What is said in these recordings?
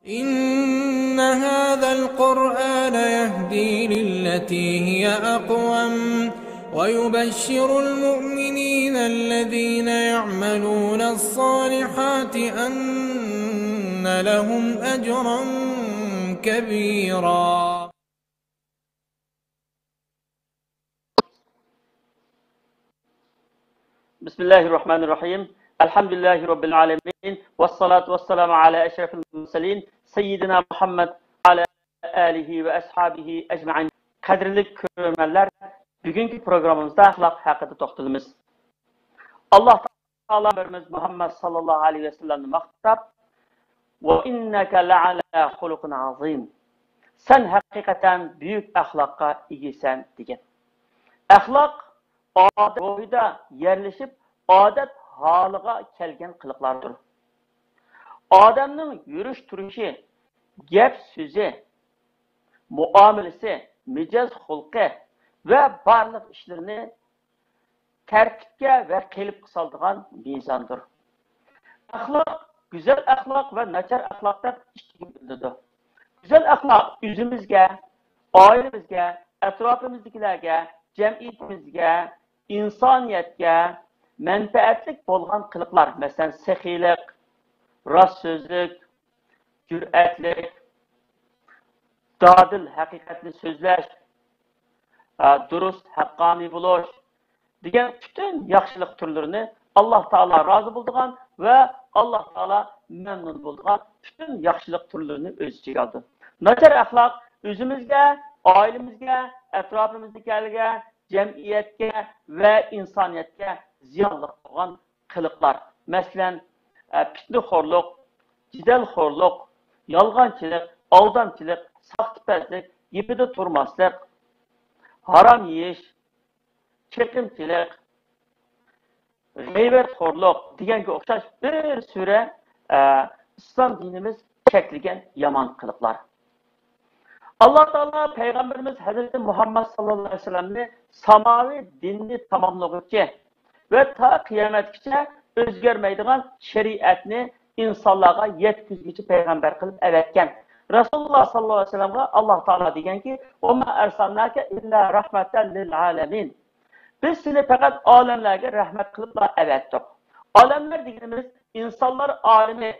إن هذا القرآن يهدي للتي هي أقوم ويبشر المؤمنين الذين يعملون الصالحات أن لهم أجرا كبيرا. بسم الله الرحمن الرحيم. الحمد لله رب العالمين والصلاة والسلام على أشرف المرسلين سيدنا Muhammed على آله ve ashabihi ecmaîn. Kadrli görürmenler, bugünkü programımızda ahlak hakkında toxtalımız. Allah Teala Peygamberimiz Muhammed sallallahu aleyhi ve sellem'ni maqtab ve inneke le'ala hulukun azim. Sen hakikaten büyük ahlakka igisən degan. Ahlak adet boyida yerleşip adet halıga kelgen kılıklardır. Adamның yürüş turuşu, gep sözü, muamelesi, micaz hulqı ve barlıq işlerini tertipke ve kelip kısaldığan mizandır. Ahlak, güzel ahlak ve naçar ahlaktan iki bildirdi. Güzel ahlak yüzümüzge, ailemizge, etrafımızdakilerge, cemiyetimizge, insaniyetge, menfaatlik bolğan kılıklar, mesela sehilik, rast sözlük, cüretlik, dadil, hakikatli sözler, durust, haqqani buluş, degan bütün yaxşılık türlerini Allah Teala razı bulduğun ve Allah Teala memnun bulduğun bütün yaxşılık türlerini öz içine aldı. Naçar ahlak özümüzge, ailemizge, etrafımızdakilerge, cemiyetke ve insaniyetke ziyanlı olan kılıklar. Mesela fitnexorluq, jidalxorluq, yalğançılıq, aldamçılıq, saxtipazlik, yepida turmaslik, haram yeyish, chekimchilik, g'iybatxorluq deganga o'xshash bir sura islom dinimiz cheklagan yomon qiliqlar. Allah Teala Peygamberimiz Hazreti Muhammed sallallahu aleyhi ve sellem'ni samavi dinni tamamlaguchi ve ta kıyametkiçe özgermeydiğen şeriatni insanlara yetkizgichi peygamber kılıp evetken. Resulullah sallallahu aleyhi ve sellem'e Allah Teala degan ki: "Oma ersalnake illa rahmeten lil alemin." Biz seni fakat alemlerge rahmet kılıpla evettik. Alemler dediğimiz insanlar alemi,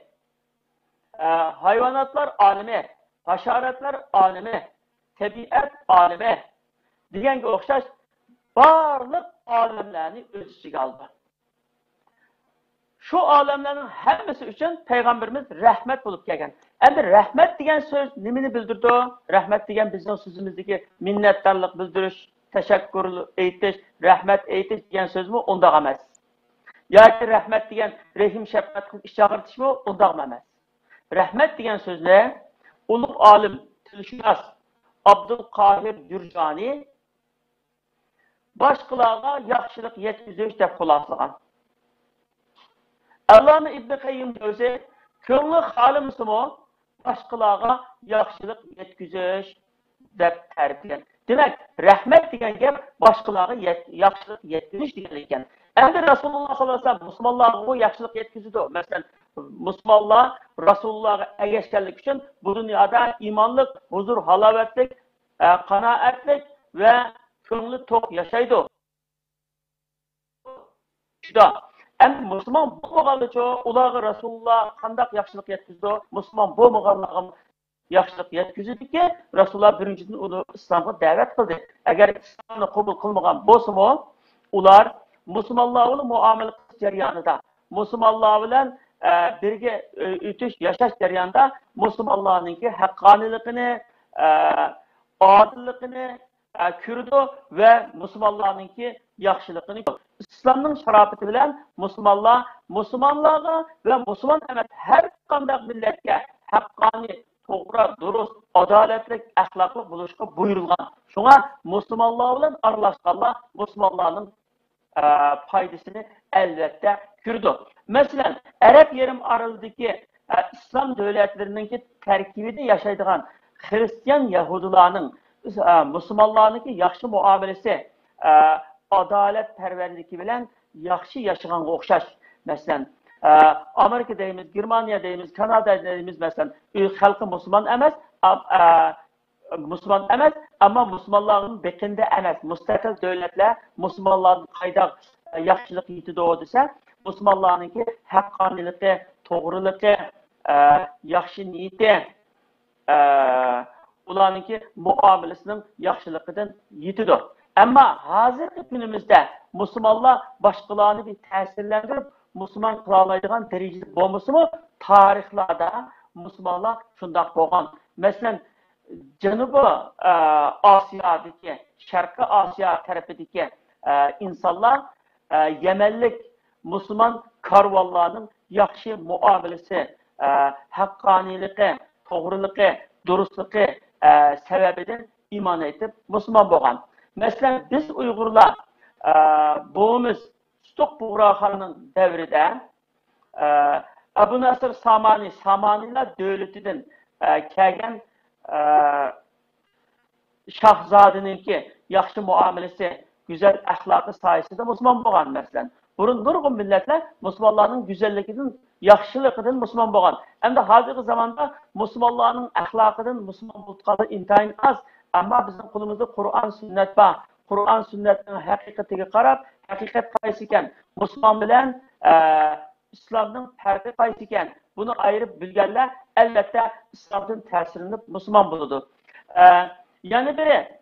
hayvanatlar alemi, haşaratlar alemi, tabiat alemi deganga o'xshash barliq alemlerini öz içine aldı. Şu alemlerin hepsi için Peygamberimiz rahmet bulup gelgen. Endi rahmet degan söz nimini bildirdi? Rahmet degan bizning sözümüzdeki minnettarlık bildiriş, teşekkür aytish, rahmet aytish degan sözmü undaq emas. Yoki rahmet degan rahim shafqat qilib ish chaqirtishmi undaq emas. Rahmet degan so'zni ulug' olim, tilshunos Abdulqahir Jurjani başqalarga yaxshilik yetkazish deb xuloslagan. Allama İbn Qayyim o'zi ko'ngli xolimsimi boshqalarga yaxshilik yetkazish deb ta'riflagan. Demak, rahmat degan gap boshqalarga yaxshilik yetkazish degan ekan. Endi Rasululloh sollallohu alayhi vasallam musulmonlarga bu yaxshilik yetkazdi. Masalan, musulmonlar Rasulullohga ergashganlik uchun bu dunyoda iymonlik, huzur, halovatlik, qanoatlik va ko'ngli to'q yashaydi. Shunda endi musulmon bo'lmaganlicha ularga Rasululloh qanday yaxshilik yetkazdi? Musulmon bo'lmaganlarga yaxshilik yetkazdi-ki, Rasululloh birinchidan uni islomga da'vat qildi. Agar islomni qabul qilmagan bo'lsa-mu, ular musulmonlar bilan muomala qilish jarayonida, musulmonlar bilan birga o'tish, yashash jarayonida musulmonlarning haqqoniligini, odilligini ko'rdi va musulmonlarning yaxshiligini İslamның şarafeti bilen musulmonlarga ve musulmon emas her qanday millatga haqqani, to'g'ri, durust, adolatli, axloqli bo'lishga buyurilgan. Shunga musulmonlar bilan aralashganlar musulmonlarning foydasini albatta ko'rdi. Masalan, Arab yarim orolidagi islom davlatlarining tarkibida yashaydigan Hristiyan yahudilarning musulmonlarning yaxshi muomalasi, adalet perverliki bilen yaxshi yaşaganga o'xshash. Masalan, Amerika deyimiz, Germaniya deyimiz, Kanada deyimiz mesela halkı Müslüman emas, Müslüman emas, ama Müslümanların bekinde emas. Müstakil devletler Müslümanların kayda yaxşılık yitidi o dese, Müslümanlarınki haqqaniliqi, toğruluqi, yaxşı niyeti, ularınki muamelesinin yaxşılıqıdan yitidi. Ama hazırki günümüzde Müslümanlar başkalarını bir tesirlendirip Müslüman kılalaydıgan derecede bulması mı? Tarihlarda Müslümanlar şundak boğan. Mesela Janubi Asiyadaki, Şarkı Asiya tarafındaki insanlar Yemenlik Müslüman karvallarının yaxşı muamelesi, haqqaniliqi, toğruluqi, durustluqi sebebinden iman etip Müslüman boğan. Mesela biz Uygurlar boğumuz Tutuq Buğraxanın devride Abu Nasr Samani, Samaniler devletinden kelgen Şahzadeninki yaxşı muamelesi, güzel ahlakı sayesinde Müslüman boğan mesela. Burun nurgun milletler Müslümanların güzelliğinin, yaxşılığının Müslüman boğan. Hem de hazırki zamanda Müslümanların ahlakının Müslüman bulutkalı intayın az. Ama bizim kulumuzda Kur'an sünnet var. Kur'an sünnetinin hakikatine qarab, hakikat qaysi ekan, Müslüman bilen İslam'ın farkı qaysi ekan, bunu ayırıp bilgenler elbette İslam'ın tesirini Müslüman buludu. Yani biri,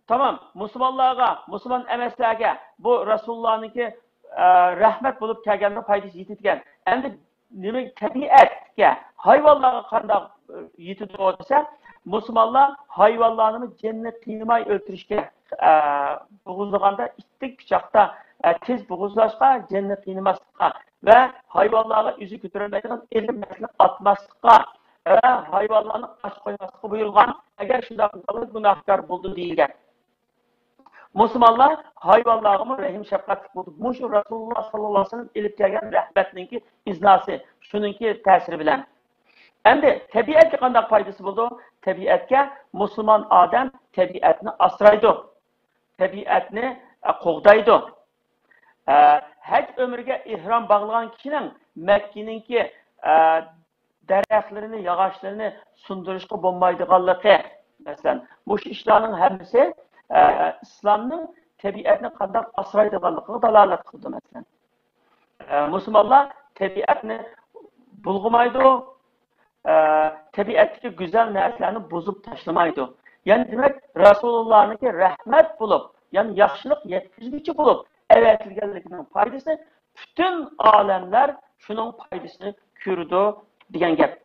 tamam, Müslümanlığa, Müslüman emeslerge bu Resulullah'ınki rahmet bulup kelgenine faydası yititken, hem de tabiatga, hayvanlara qandaq yitidi o desa, Müslümanlar hayvanlarını cennet kıymay öldürüşke buğuzluğunda ittik bıçakta tez buğuzlaşka cennet kıymaslığa ve hayvanlara yüzü götürülmeydiğin elim meslek atmaslığa ve hayvanlarını aç koymaslığa buyurgan eğer şunda günahkar buldu değilgen. Müslümanlar hayvanlarımı rahim şefkat buldu. Muşu Resulullah sallallahu aleyhi ve sellem ilip gelgen rahmetninki iznası, şununki tesiri bilen. Hem de tabiatga qanday faydası buldu? Tabiatga Müslüman adam tabiatni asraydi. Tabiatni qo'g'daydi. Haj ömrüge ihram bağlayan kişinin Mekke'ninki daraxtlarini, yağaçlarını sundurishga bo'lmaydiganligi. Mesela bu işlerin hepsi İslam'ın tabiatni qanday asraydiganligiga dalolat qildi mesela. Müslümanlar tabiatni bulg'amaydi. Tabiatdagi güzel narsalarni buzib tashlamaydi. Yani demek Resulullah'ınki rahmet bulup, yani yaxşılık yetkizgichi bulup, evetilganligining faydası bütün alemler şunun faydasını ko'rdi degan gap.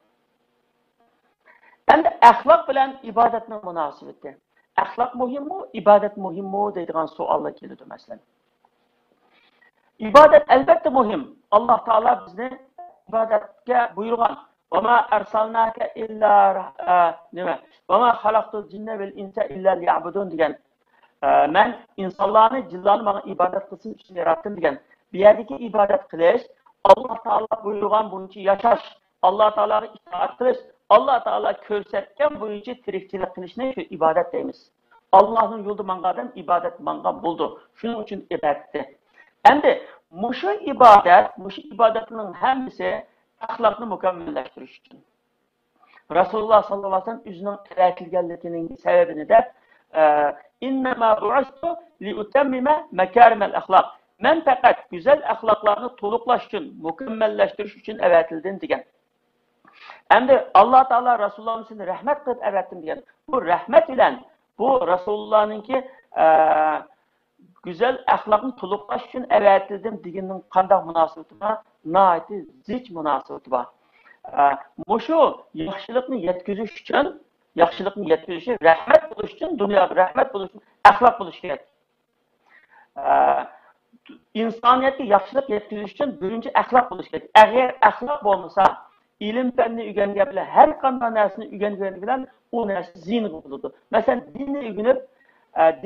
Endi ahlak bilan ibodatning munosabati. Ahlak muhimmi, ibodat muhimmi deydigan savollar keladi masalan. İbadet elbette muhim. Allah Teala bizni ibadatga buyurgan. وَمَا أَرْسَلْنَاكَ إِلَّا وَمَا خَلَقْتُ الْجِنَّ وَالْإِنْسَ إِلَّا لِيَعْبُدُونَ degan. Men insonlarni, jinlarni bana ibodat qilsin uchun yaratdim degan. Bu yerdagi ibodat qilish, Alloh taolo buyurgan bo'yicha yashash, Alloh taologa itoat qilish, Alloh taolo ko'rsatgan bo'yicha tirikchilik qilishni shu ibodat deymiz. Allohning yo'lida mangan ibodat mangan bo'ldi. Shuning uchun ibodatdir. Endi mushu ibodatning hammasi ahlakını mükemmelleştiriş için. Resulullah sallallahu aleyhi ve sellem üzünün öğretilgenliğinin sebebini de اِنَّمَا بُعَسْتُ لِيُتَمِّمَ مَكَارِمَ الْاَخْلَاقِ Men fakat güzel ahlaklarını toluklaş için, mükemmellleştiriş için öğretildin diyen. Hem de Allah Teala Resulullah'ın seni rahmet kılıp öğrettim diyen. Bu rahmet ile bu Resulullah'ınki güzel ahlakını toluklaş için öğretildim diyenin kandak münasebeti var. Naiti zich münasebeti var. Muşu yaxşılıkını yetkiziş için, rahmet buluş için, dünyada rahmet buluş için, ahlak buluş gerek. İnsaniyetki yaxşılık yetkiziş için birinci ahlak buluş gerek. Eğer ahlak olmasa, ilim fenni ügenge bile, her kandan nersini ügenge bilen, o nersi zihni buludu. Mesela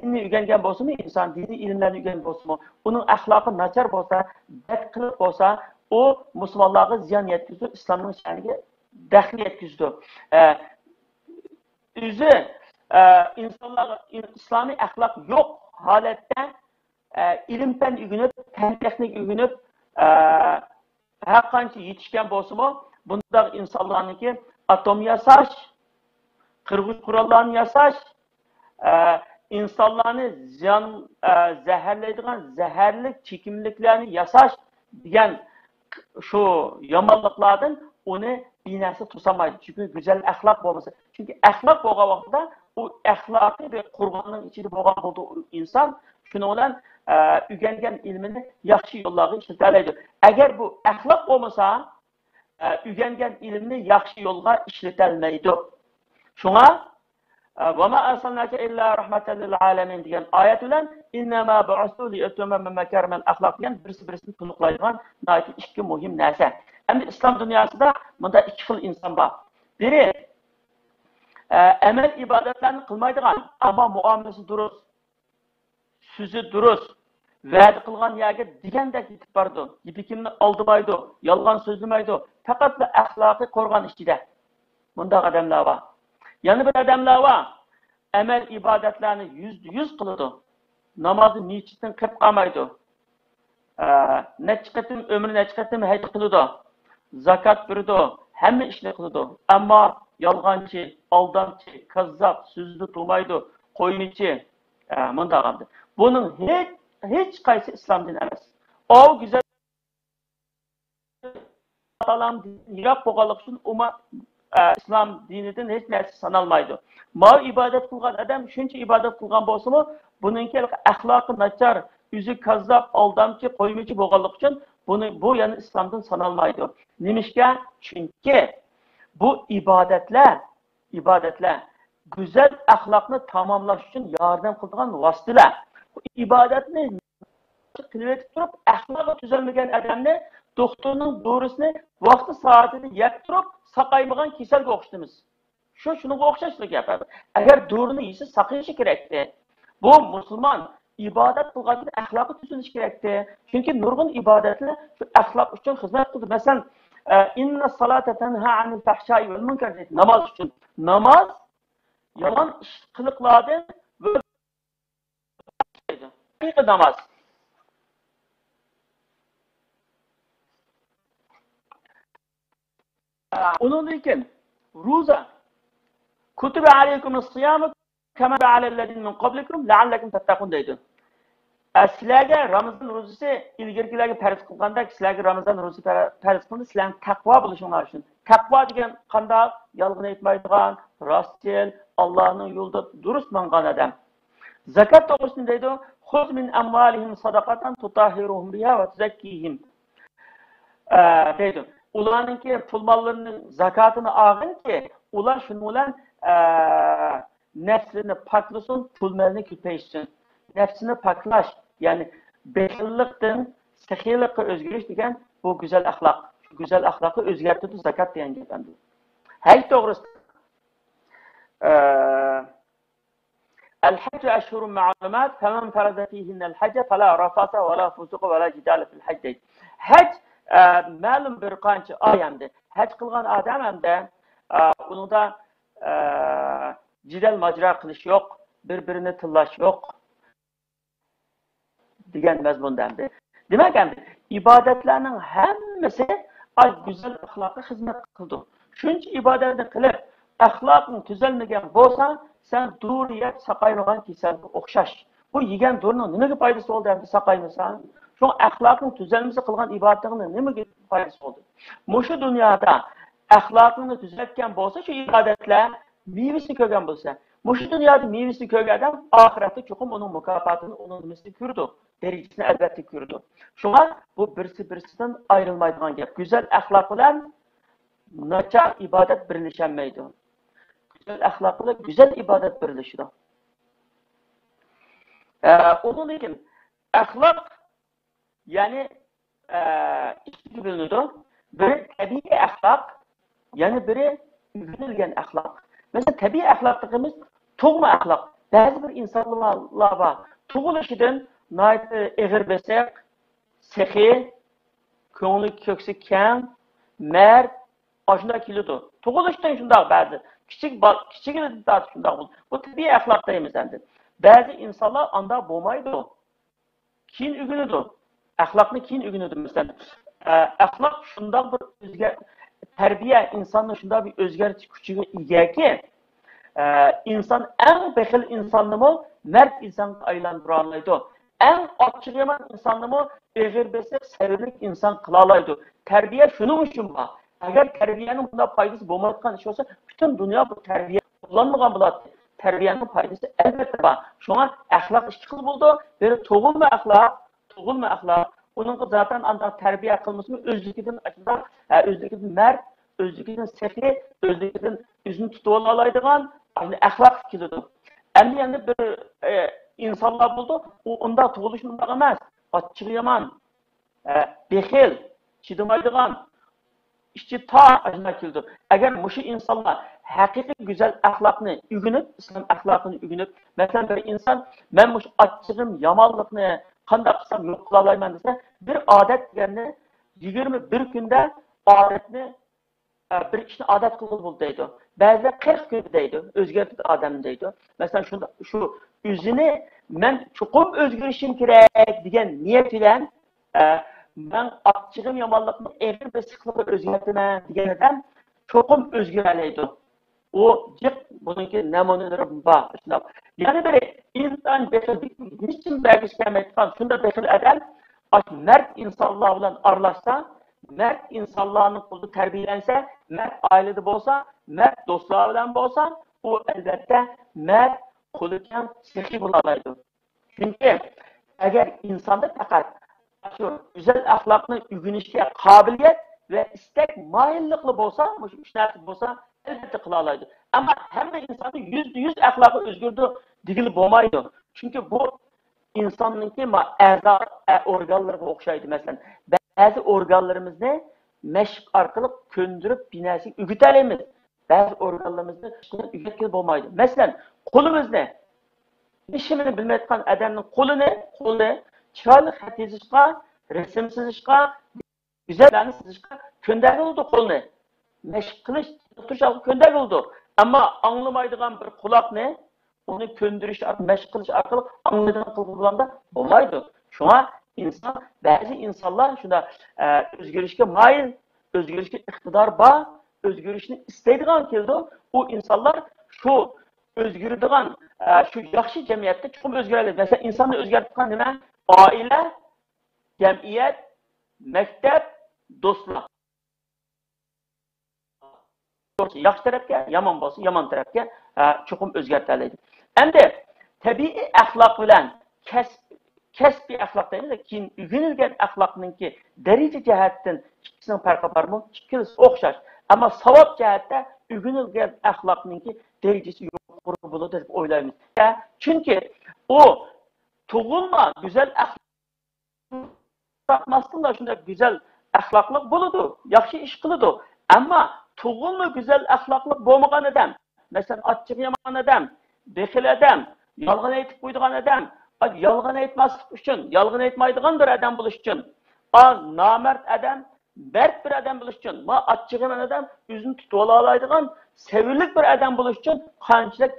dinni ügengen bolsa mı, insan dini ilimlerini ügengen bolsa mı, onun ahlakı naçar bolsa, bedkılık bolsa, o Müslümanlığa ziyan yetkizdi, İslam'ın şaniga daxil yetkizdi. İnsanlar İslami ahlak yok halette ilim fen ügünüp, fen teknik ügünüp, Her qancha yetishgan bo'lsa-mu, bundaq insonlarniki atom yasash, qirg'iz qurollarni yasash, insonlarni zaharlaydigan zaharli chekimliklarni yasash degan shu yomonliklardan uni binasi tusamaydi. Çünkü güzel axloq bo'lmasa. Çünkü axloq bo'lgan vaqtda u axloqiy bir qurg'onning ichida bo'lgan bo'ldi inson shuni bilan o'rgangan ilmini yaxshi yo'llarga ishlata oladi. Agar bu axloq bo'lmasa, o'rgangan ilmni yaxshi yo'lga ishlata olmaydi. Shunga va ma arsalnaka illa rahmatan lil alamin degan oyat bilan innama ba'astu li atammama makarimal axloq degan birisi-birisini to'liqlaydigan ikki muhim narsa. Endi islom dunyosida bunda ikki xil inson bor. Biri amel ibodatlarni qilmaydigan, ammo muomalasi durust, so'zi durust, va'da qilgan yerga degandek yetib bordi. Yipikimni oldimaydi, yolg'on so'zlamaydi, faqat axloqiy qo'rg'on ichida. Bunda odamlar bor. Yana bir odamlar bor. Amel ibodatlarni %100 qiladi. Namozni nechitdan qilib qolmaydi. Nechiqatim ömrü nechiqatim hayt qiladi. Zakat berdi, hamma ishni qiladi. Ammo yolg'onchi, aldamchi, kazzab, so'zni tutmaydi, qo'ymichi, mundaqamdi. Buning hech qaysi islom dini emas. O güzel Talam yiroq bo'lganlik uchun islom dinidan hech narsa sanalmaydi. Ma ibodat qilgan odam shuncha ibodat qilgan bo'lsa-mu, buningki axloqi nachar, o'zi kazzab, aldamchi, qo'ymichi bo'lganlik uchun bu yana islomdan sanalmaydi. Nimishga? Chunki bu ibodatlar güzel axloqni tamomlash uchun yordam qiladigan vositalar. Bu ibodatni qilib turib, axloqi tuzalmagan odamni doktorning do'risini vaqti soatida yeb turib, saqaymagan kasalga o'xshatamiz. Shunga o'xshashli gap. Agar do'rini yesa saqayishi kerakdi. Bu musulmon ibodat qilganda axloqi tuzilishi kerakdi. Chunki nurg'un ibodatlar shu axloq uchun xizmat qiladi. Masalan, inna salata tanha anil fahsha'i val munkar deydi. Namoz uchun. Namoz yomon ish qiliqlardan haqiqiy namoz. Onun için roza kutibe aleykumus siyam kema alellezine min qablikum la'allakum tattaqun deydi. Sizlarga Ramazon ro'zasi ilgirkilarga farz qilganda, sizlarga Ramazon ro'zasi farz qildi, sizlarning taqvo bo'lishinglar uchun. Taqvo degan qanday yolg'on aytmaydigan, rostchil, Allohning yo'lida durust mangan odam. Zakat to'g'risida deydi, "Xuz min amwalihim sadaqatan tutahhiruhum biha va tuzakkihim." deydi. Ularninki pul mollarining zakatini olgin ki, ular shuni bilan nafsini poklasın, pul molini ko'paysin. Nafsini poklash, ya'ni bexillikdan saxiylikqa o'zgarish degan bu go'zal axloq. Shu go'zal axloqni o'zgartirdi zakat degan gap endi. Haj to'g'risida الحج أشهر معلومات فمن فرض فيهن الحج فلا رفث ولا فسوق ولا جدال في الحج. Haj ma'lum bir qancha oy hamda haj qilgan odam hamda unida jidal majra qilish yo'q, bir-birini tillash yo'q degan mazmunda hamda. Demak hamda ibodatlarning hammasi go'zal axloqqa xizmat qildi. Shuncha ibodatni qilib, axloqing tuzalmagan bo'lsa, sen duriyat saqaymagan kasalga o'xshash. Bu yegan do'rning nimaga foydasi bo'ldi hamda saqaymasan? Şu axloqning tuzalmasi qilgan ibodatning nimaga foydasi bo'ldi? Mushu dunyoda axloqni tuzatgan bo'lsa, shu ibodatlar mevasini ko'rgan bo'lsa, mushu dunyoda mevasini ko'rgan odam oxiratda cho'qim uning mukofotini, uning nimasi ko'rdi, darajasini albatta ko'rdi. Shunga bu birisi-birisidan ayrilmaydigan gap. Go'zal axloq bilan nachar ibodat birlasholmaydi. Go'zal axloq bilan go'zal ibodat birlashadi. Onun için axloq yani ikki bilinadi. Biri tabiiy axloq, yani biri ügünilgen axloq. Mesela tabiiy axloq dediğimiz tug'ma axloq. Ba'zi bir insonlar bor. Tug'ilishidan eg'ir besak, sehi, ko'ngli ko'ksi kang, mard, oshuna keladi. Tug'ilishdan shundoq ba'zi. Kichigida shundoq bo'ldi. Bu tabiiy axloq deymiz endi. Ba'zi insonlar anda bo'lmaydi. Keyin ügünidi. Axloqni keyin o'rganadi masalan. Axloq shundoq bir tarbiya insonni shundoq bir o'zgartirish kuchiga egaki, inson eng baxil insonnimi mard insonga aylantira oladi. Eng ochiq yomon insonnimi eg'ir besib, sabrlik inson qila oladi. Tarbiya shuning uchun bor. Agar tarbiyaning bunday foydasi bo'lmayotgan ish bo'lsa, butun dunyo bu tarbiya qo'llanmagan bo'ladi. Tarbiyaning foydasi albatta bor. Shunga axloq ikki xil bo'ldi. Biri tug'ilma axloq. Buningga zaten anda tarbiya qilmasmi o'zligidan achida, o'zligidan mard, o'zligidan sehi, o'zligidan o'zini tutib oladigan axloq keladi. Endi bir insonlar bo'ldi, u unda tug'ilish bunday emas. Ochiq yomon, bexil, chidamaydigan, ishchi ta ajna keldi. Agar mushu insonlar haqiqiy go'zal axloqni o'rganib, islom axloqini o'rganib, masalan bir inson men mush ochiqim, yomonlikni qanday qilsam yo'q qila olaman desa, bir odat deganni 21 kunda odatni bir ishni odat qilib bo'ldi deydi. Ba'zilar 40 kun deydi, o'zgartirdi odam deydi. Masalan shu o'zini men chuqur o'zgarishim kerak degan niyat bilan men ochiqim yomonlikni eg'ir besiqlikqa o'zgartiraman degan odam chuqur o'zgaradi. O jiq buniki namunalari bor. Yana biri inson bexillik niçin belgeslemeyen şunda bexil adam merd insanlar bilan aralashsa, merd insanlarning qo'lida tarbiyalansa, merd ailada bo'lsa, merd do'stlar bilan bo'lsa, u albatta merd qo'lidan sehi bo'la oladi. Chunki agar insonda faqat shu go'zal axloqni o'rganishga qobiliyat va istak moyillikli bo'lsa, shu uch narsa bo'lsa, albatta qila oladi. Ama hamma insonni %100 axloqi o'zgardi degili bo'lmaydi. Chunki bu insonningki a'zo organlariga o'xshaydi. Masalan, ba'zi organlarimizni mashq orqali ko'ndirib binasiga o'g'itamiz. Ba'zi organlarimizni o'g'itga bo'lmaydi. Masalan, qo'limizni ishini bilmayotgan odamning qo'lini chiroyli xat yozishga, rasm chizishga, go'zallarni chizishga ko'ndirildi qo'lni. Mashq qilish, turishga ko'ndirildi. Ama anlamaydigan bir quloqni onu köndürüş, mashq qilish orqali anglaydigan qilganda bo'lmaydi. Shunga inson, ba'zi insonlar shunda o'zgarishga moyil, o'zgarishga iqtidor bor, o'zgarishni istaydigan keldi. U insonlar shu o'zgaradigan, shu yaxshi jamiyatda chuqur o'zgaradi. Masalan, insonni o'zgartirgan nima? Oila, jamiyat, maktab, do'stlar. Yaxshi tarafga, yomon bo'lsa, yomon tarafga chuqur o'zgartiradi. Endi tabiiy axloq bilan kasbiy axloq deymiz, keyin o'rganilgan axloqninki daraja jihatdan ikkisining farqi bormi? Ikkisi o'xshash. Ammo savob jihatda o'rganilgan axloqninki darajasi yuqori bo'ladi deb o'ylaymiz. Chunki u tug'ilma go'zal axloqmasdan shunday go'zal axloqli bo'ladi, yaxshi ish qiladi. Ammo tug'ilma go'zal axloqli bo'lmagan odam, masalan, ochiq yomon odam, bexil odam, yolg'on aytib qo'ydigan odam, yolg'on aytmaslik uchun, yolg'on aytmaydigan bir odam bo'lish uchun, nomard odam, mard bir odam bo'lish uchun, ochiq yomon odam, o'zini tutib ola oladigan, sevillik bir odam bo'lish uchun qanchalik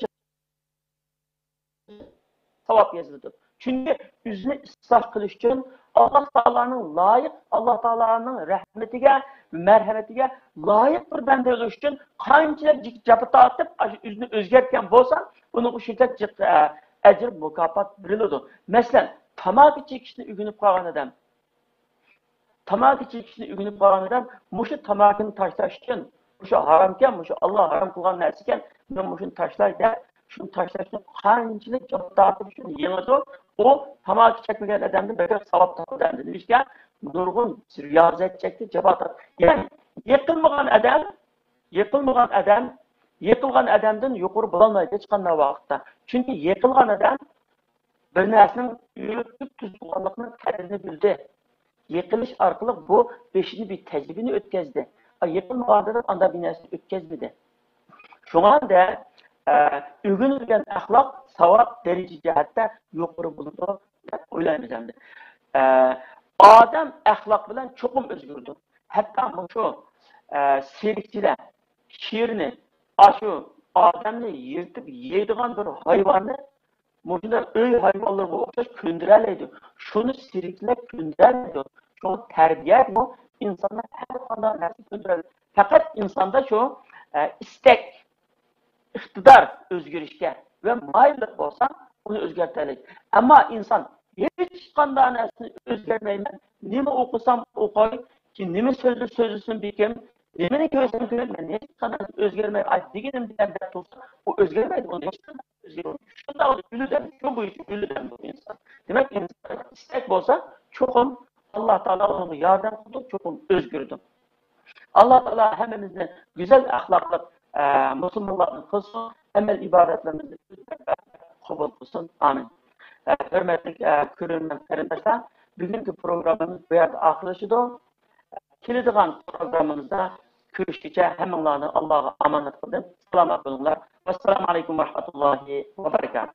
savob yoziladi. Chunki o'zini isloh qilish uchun Allah Taala'nın layık, Allah Taala'nın rahmetiga, merhametiga layık bir bende bo'lish uchun qanchalik jabata atıp o'zini o'zgartgan bo'lsa, buni shunchalik ajr mukofot beriladi. Masalan, tamaki chekishni o'rganib qolgan odam, mushu tamakini tashlash uchun, mushu haromkan, mushu Alloh harom qilgan narsa ekan, men mushuni tashlaydi, shuni tashlashni qanchalik jabata atib shuni yengadi. O tamaki çekmeyen adamın bekar savap tapıdan dedi. İşte nurgun riyazet çekti cevap. Yani yıkılgan adamdan yukarı bulanmaydı çıkanlar vakitte. Çünkü yıkılgan adam bir nesinin yürütüp tuzluğanlıkının kadrini bildi. Yıkılış arkalık bu beşini bir tecrübini ötkezdi. Yıkılmagan adam anda bir nesini ötkezmedi. Şu anda o'rganilgan axloq savob daraja jihatda yuqori bo'ladi deb o'ylaymiz endi. Odam axloq bilan cho'qim o'zgardi. Hatto shu serikchilar sherni, shu odamni yirtib yeydigan bir hayvonni, mushunda uy hayvonlarga o'xshash ko'ndira oladi. Shu şunu siriklep gündürmedi. Şunu terbiye etmiyor. İnsanlar her konuda nasıl gündürmedi. Fakat insanda şu istek, iktidar özgürlükке ve mayillik olsa onu özgertelik. Ama insan hiç kandan nesini özgermeymen, nimi okusam okuyayım ki nimi sözlüsün bilkim, nimini görsem görmem, hiç kandan özgermeyim, ay diginim diyen dert olsa, o özgermeydi, onu hiç kandan özgermeyim. Şunda oldu, gülüden, şu bu işi gülüden bu insan. Demek insan istek olsa, çokum Allah Teala onu yardım kıldı, çokum özgürdüm. Allah Teala hemimizden güzel ahlaklı Müslümanların kılsın, emel ibadetlerimizi kabul kılsın. Amin. Hürmetli görünmem kardeşler, bugünkü programımız bu yerde ahlaşıdı. Kilitliğin programımızda görüştükçe hemenlerini Allah'a emanet kılın. Selamat olunlar. Vesselamu aleyküm ve rahmetullahi ve berekatuhu.